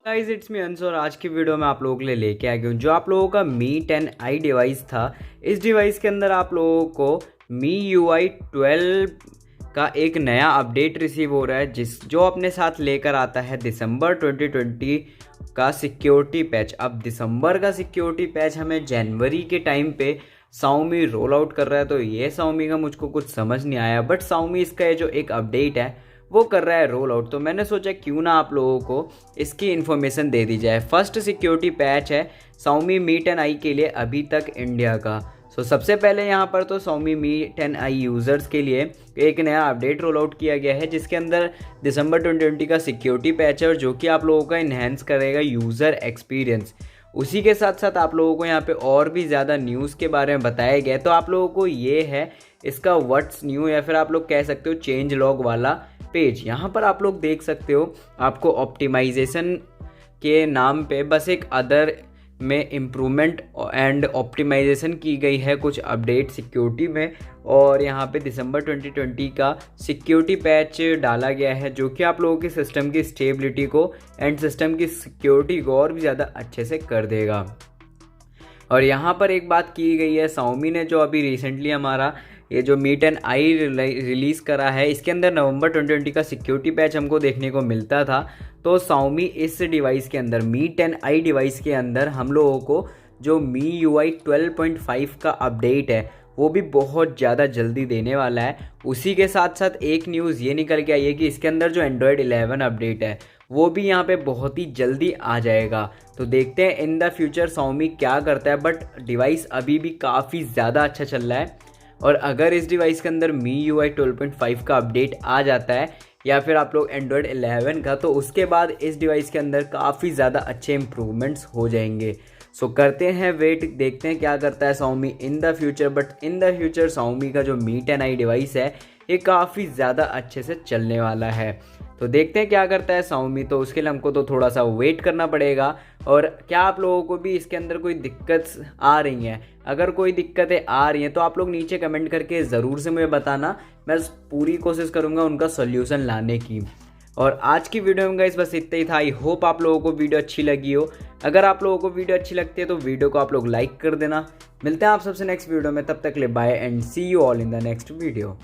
Guys it's me अंश और आज की वीडियो में आप लोगों के लिए लेके आ गया हूँ जो आप लोगों का मी 10i डिवाइस था। इस डिवाइस के अंदर आप लोगों को मी UI 12 का एक नया अपडेट रिसीव हो रहा है जो अपने साथ लेकर आता है दिसंबर 2020 का सिक्योरिटी पैच। अब दिसंबर का सिक्योरिटी पैच हमें जनवरी के टाइम पे Xiaomi रोल आउट कर रहा है, तो ये Xiaomi का मुझको कुछ समझ नहीं आया, बट Xiaomi इसका ये जो एक अपडेट है वो कर रहा है रोल आउट। तो मैंने सोचा क्यों ना आप लोगों को इसकी इन्फॉर्मेशन दे दी जाए। फर्स्ट सिक्योरिटी पैच है Xiaomi Mi 10i के लिए अभी तक इंडिया का। सबसे पहले यहाँ पर तो Xiaomi Mi 10i यूज़र्स के लिए एक नया अपडेट रोल आउट किया गया है जिसके अंदर दिसंबर 2020 का सिक्योरिटी पैच है और जो कि आप लोगों का इन्हेंस करेगा यूज़र एक्सपीरियंस। उसी के साथ साथ आप लोगों को यहाँ पे और भी ज़्यादा न्यूज़ के बारे में बताया गया है। तो आप लोगों को ये है इसका व्हाट्स न्यू या फिर आप लोग कह सकते हो चेंज लॉग वाला पेज। यहाँ पर आप लोग देख सकते हो आपको ऑप्टिमाइजेशन के नाम पे बस एक अदर में इम्प्रूवमेंट एंड ऑप्टिमाइजेशन की गई है, कुछ अपडेट सिक्योरिटी में। और यहाँ पे दिसंबर 2020 का सिक्योरिटी पैच डाला गया है जो कि आप लोगों के सिस्टम की स्टेबिलिटी को एंड सिस्टम की सिक्योरिटी को और भी ज़्यादा अच्छे से कर देगा। और यहाँ पर एक बात की गई है, Xiaomi ने जो अभी रिसेंटली हमारा ये जो Mi 10i रिलीज़ करा है इसके अंदर नवंबर 2020 का सिक्योरिटी पैच हमको देखने को मिलता था। तो Xiaomi इस डिवाइस के अंदर Mi 10i डिवाइस के अंदर हम लोगों को जो MIUI 12.5 का अपडेट है वो भी बहुत ज़्यादा जल्दी देने वाला है। उसी के साथ साथ एक न्यूज़ ये निकल के आई है कि इसके अंदर जो Android 11 अपडेट है वो भी यहाँ पे बहुत ही जल्दी आ जाएगा। तो देखते हैं इन द फ्यूचर Xiaomi क्या करता है, बट डिवाइस अभी भी काफ़ी ज़्यादा अच्छा चल रहा है। और अगर इस डिवाइस के अंदर MIUI 12.5 का अपडेट आ जाता है या फिर आप लोग Android 11 का, तो उसके बाद इस डिवाइस के अंदर काफ़ी ज़्यादा अच्छे इम्प्रूवमेंट्स हो जाएंगे। करते हैं वेट, देखते हैं क्या करता है Xiaomi in the future. But in the future Xiaomi का जो Mi 10i डिवाइस है ये काफ़ी ज़्यादा अच्छे से चलने वाला है। तो देखते हैं क्या करता है Xiaomi, तो उसके लिए हमको तो थोड़ा सा वेट करना पड़ेगा। और क्या आप लोगों को भी इसके अंदर कोई दिक्कत आ रही हैं? अगर कोई दिक्कतें आ रही हैं तो आप लोग नीचे कमेंट करके ज़रूर से मुझे बताना, मैं पूरी कोशिश करूँगा उनका सोल्यूशन लाने की। और आज की वीडियो में गाइस बस इतना ही था। आई होप आप लोगों को वीडियो अच्छी लगी हो। अगर आप लोगों को वीडियो अच्छी लगती है तो वीडियो को आप लोग लाइक कर देना। मिलते हैं आप सबसे नेक्स्ट वीडियो में, तब तक ले bye and see you all in the next video.